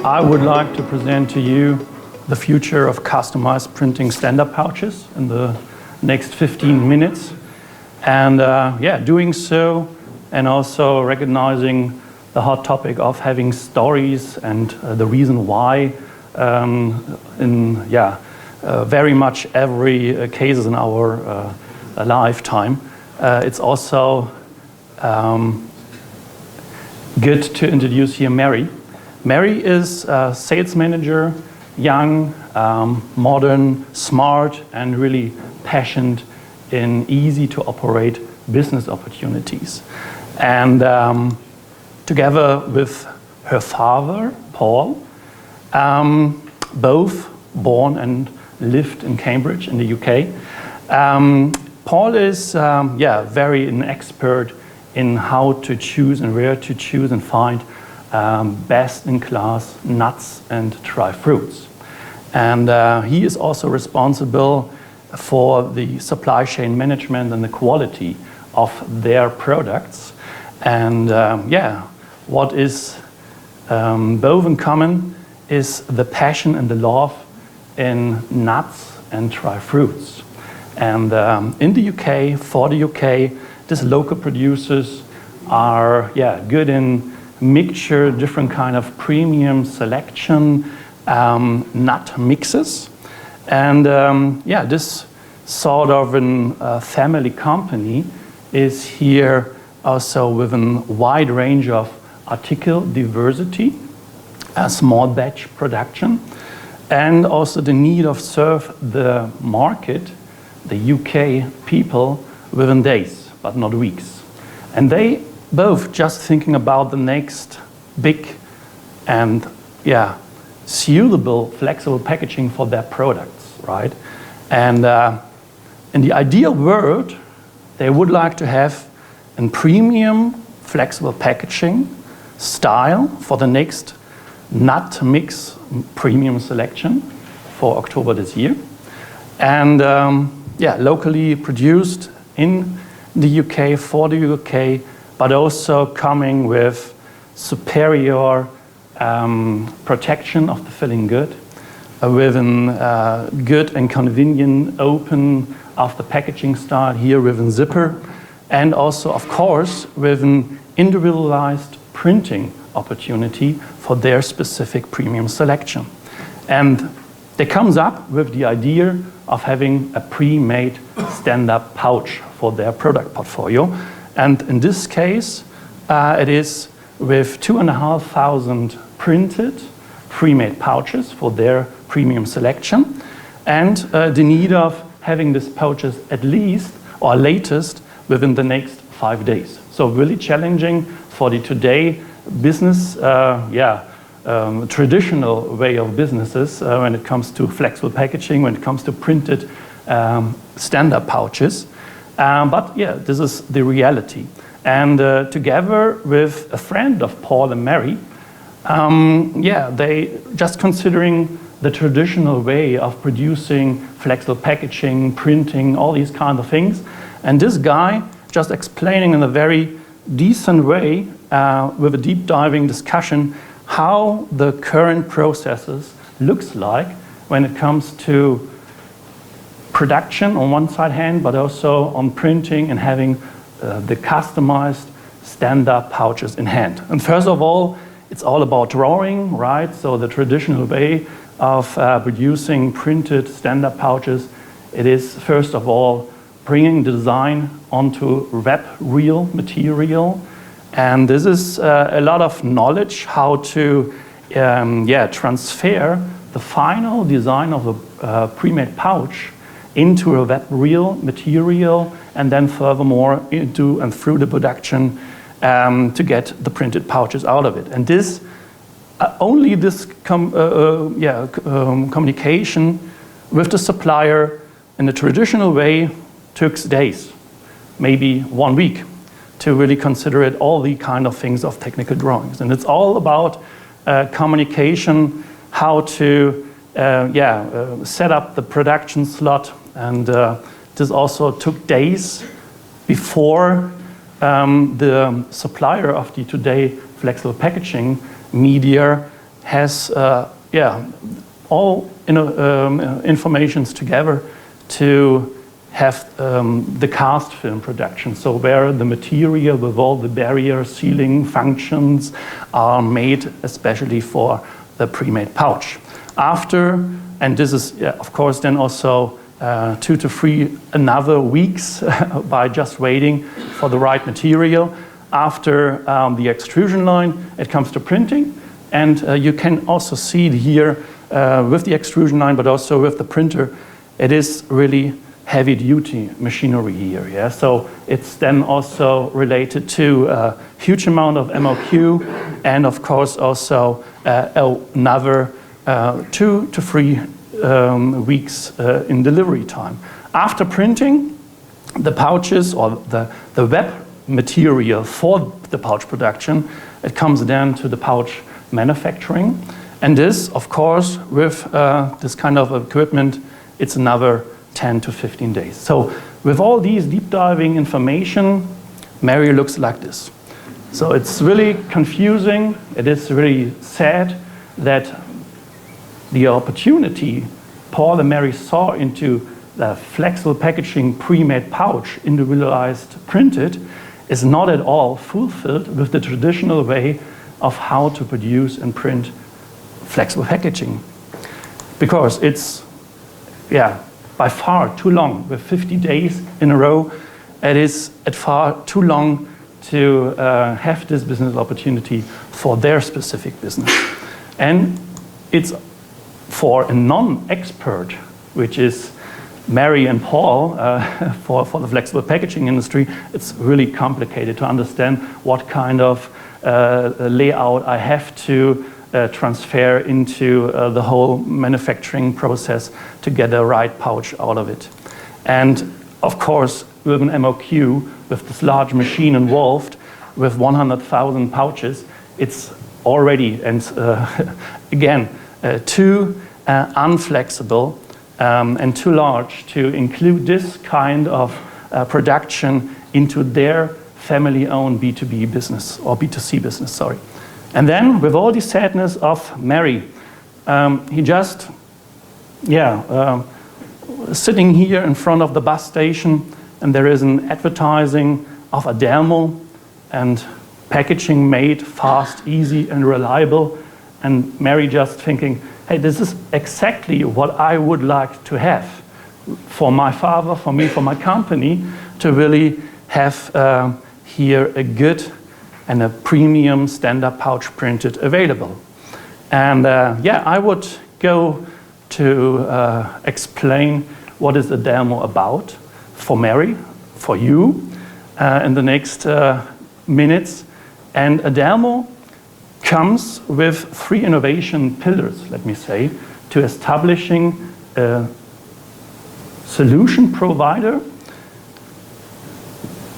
I would like to present to you the future of customized printing stand-up pouches in the next 15 minutes. And doing so and also recognizing the hot topic of having stories and the reason why very much every cases in our lifetime. It's also good to introduce here Mary. Mary is a sales manager, young, modern, smart, and really passionate in easy to operate business opportunities. And together with her father, Paul, both born and lived in Cambridge in the UK. Paul is very an expert in how to choose and where to choose and find best-in-class nuts and dry fruits. And he is also responsible for the supply chain management and the quality of their products. And what is both in common is the passion and the love in nuts and dry fruits. And in the UK, for the UK, these local producers are good in mixture, different kind of premium selection, nut mixes. And this sort of a family company is here also with a wide range of article diversity, a small batch production, and also the need of serve the market, the UK people, within days, but not weeks. And they both just thinking about the next big and suitable, flexible packaging for their products, right? And in the ideal world, they would like to have a premium, flexible packaging style for the next nut mix premium selection for October this year. And locally produced in the UK, for the UK, but also coming with superior protection of the filling good, with a good and convenient open of the packaging style here with a zipper, and also, of course, with an individualized printing opportunity for their specific premium selection. And they comes up with the idea of having a pre-made stand-up pouch for their product portfolio. And in this case, it is with 2,500 printed pre-made pouches for their premium selection, and the need of having these pouches at least or latest within the next 5 days. So really challenging for the today business, traditional way of businesses when it comes to flexible packaging, when it comes to printed stand-up pouches. But this is the reality. And together with a friend of Paul and Mary, they just considering the traditional way of producing flexible packaging, printing, all these kind of things. And this guy just explaining in a very decent way with a deep diving discussion how the current processes looks like when it comes to production on one side hand, but also on printing and having the customized stand-up pouches in hand. And first of all, it's all about drawing, right? So the traditional way of producing printed stand-up pouches, it is first of all bringing the design onto wrap reel material. And this is a lot of knowledge how to transfer the final design of a pre-made pouch into a wrap reel material, and then furthermore into and through the production to get the printed pouches out of it. And this only this communication with the supplier in the traditional way took days, maybe 1 week, to really consider it all the kind of things of technical drawings. And it's all about communication, how to set up the production slot. And this also took days before the supplier of the today flexible packaging media has all informations together to have the cast film production. So where the material with all the barrier sealing functions are made especially for the pre-made pouch. After, and this is of course then also 2 to 3 another weeks by just waiting for the right material. After the extrusion line, it comes to printing. And you can also see here with the extrusion line, but also with the printer, it is really heavy duty machinery here. Yeah? So it's then also related to a huge amount of MOQ and of course also another 2 to 3 weeks in delivery time. After printing, the pouches or the web material for the pouch production, it comes then to the pouch manufacturing. And this, of course, with this kind of equipment, it's another 10 to 15 days. So with all these deep diving information, Mary looks like this. So it's really confusing. It is really sad that the opportunity Paul and Mary saw into the flexible packaging pre-made pouch, individualized printed, is not at all fulfilled with the traditional way of how to produce and print flexible packaging. Because it's, by far too long. With 50 days in a row, it is at far too long to have this business opportunity for their specific business. And it's for a non-expert, which is Mary and Paul, for the flexible packaging industry, it's really complicated to understand what kind of layout I have to transfer into the whole manufacturing process to get the right pouch out of it. And of course, with an MOQ, with this large machine involved, with 100,000 pouches, it's already, and again, too unflexible and too large to include this kind of production into their family-owned B2B business, or B2C business, sorry. And then, with all the sadness of Mary, he just, sitting here in front of the bus station, and there is an advertising of Adelmo, and packaging made fast, easy, and reliable. And Mary just thinking, hey, this is exactly what I would like to have for my father, for me, for my company, to really have here a good and a premium standard pouch printed available. And I would go to explain what is Adelmo about for Mary, for you, in the next minutes. And Adelmo comes with 3 innovation pillars, let me say, to establishing a solution provider.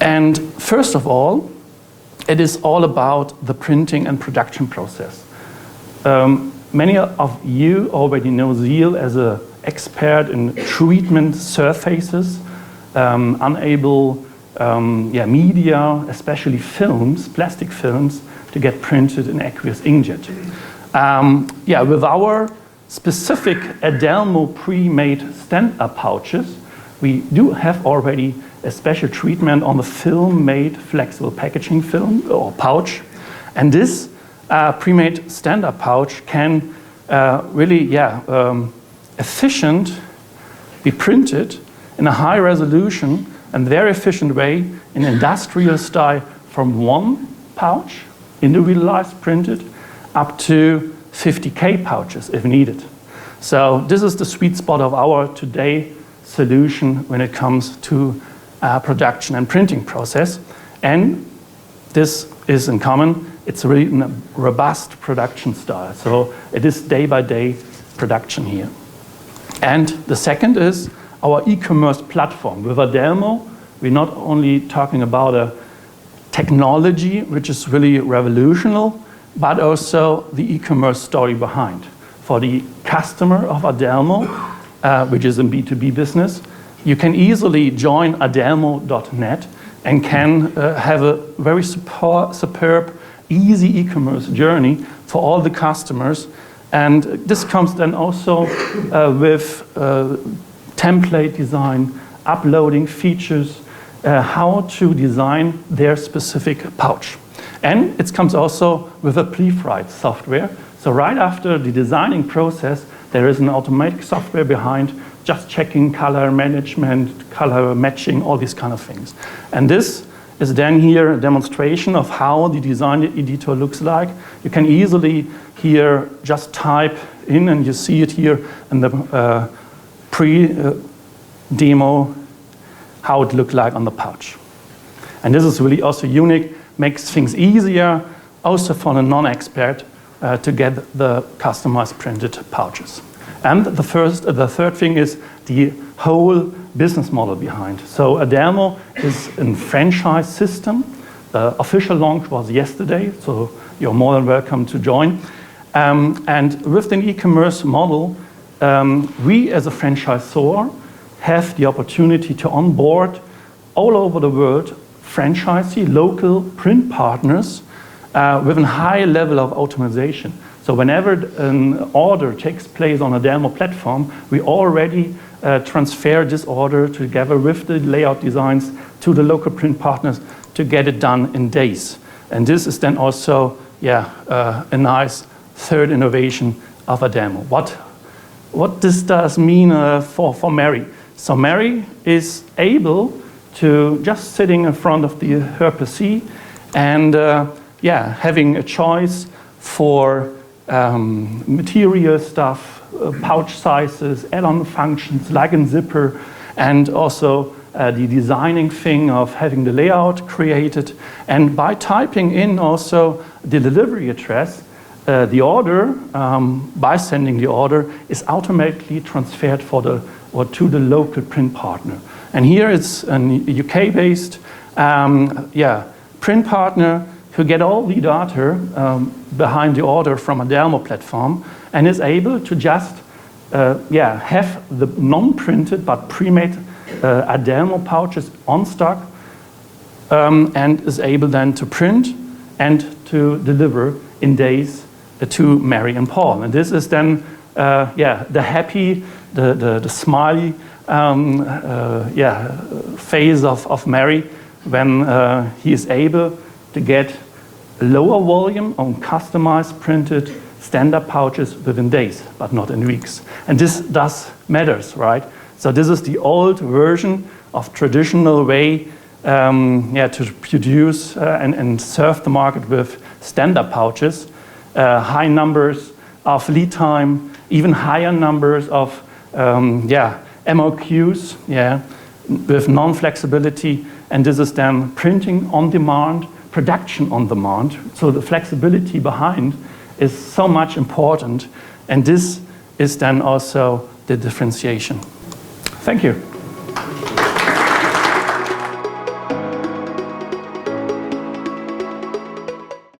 And first of all, it is all about the printing and production process. Many of you already know Sihl as an expert in treatment surfaces, unable media, especially films, plastic films, to get printed in aqueous inkjet. With our specific Adelmo pre-made stand-up pouches, we do have already a special treatment on the film-made flexible packaging film or pouch. And this pre-made stand-up pouch can really efficient be printed in a high resolution and very efficient way in industrial style from one pouch, individualized printed, up to 50K pouches if needed. So this is the sweet spot of our today solution when it comes to production and printing process. And this is in common, it's really a robust production style. So it is day-by-day production here. And the second is our e-commerce platform. With Adelmo, we're not only talking about a technology which is really revolutionary, but also the e-commerce story behind. For the customer of Adelmo, which is in B2B business, you can easily join adelmo.net and can have a very superb easy e-commerce journey for all the customers. And this comes then also with template design, uploading features, how to design their specific pouch. And it comes also with a pre-write software. So right after the designing process, there is an automatic software behind just checking color management, color matching, all these kind of things. And this is then here a demonstration of how the design editor looks like. You can easily here just type in, and you see it here in the pre-demo, how it looked like on the pouch. And this is really also unique, makes things easier also for a non-expert to get the customized printed pouches. And the third thing is the whole business model behind. So Adelmo is a franchise system. The official launch was yesterday, so you're more than welcome to join. And with the e-commerce model, we as a franchisor have the opportunity to onboard all over the world franchisee, local print partners with a high level of automation. So whenever an order takes place on a Adelmo platform, we already transfer this order together with the layout designs to the local print partners to get it done in days. And this is then also a nice third innovation of Adelmo. What this does mean for Mary? So Mary is able to just sitting in front of her PC and having a choice for material stuff, pouch sizes, add-on functions like a zipper, and also the designing thing of having the layout created. And by typing in also the delivery address, the order, by sending the order, is automatically transferred to the local print partner. And here it's a UK-based print partner who get all the data behind the order from a Adelmo platform and is able to just have the non-printed but pre-made Adelmo pouches on stock and is able then to print and to deliver in days to Mary and Paul. And this is then the happy, the smiley phase of Mary when he is able to get a lower volume on customized printed standard pouches within days, but not in weeks. And this does matters, right? So this is the old version of traditional way to produce and serve the market with standard pouches. High numbers of lead time, even higher numbers of MOQs, with non-flexibility. And this is then printing on demand, production on demand. So the flexibility behind is so much important. And this is then also the differentiation. Thank you.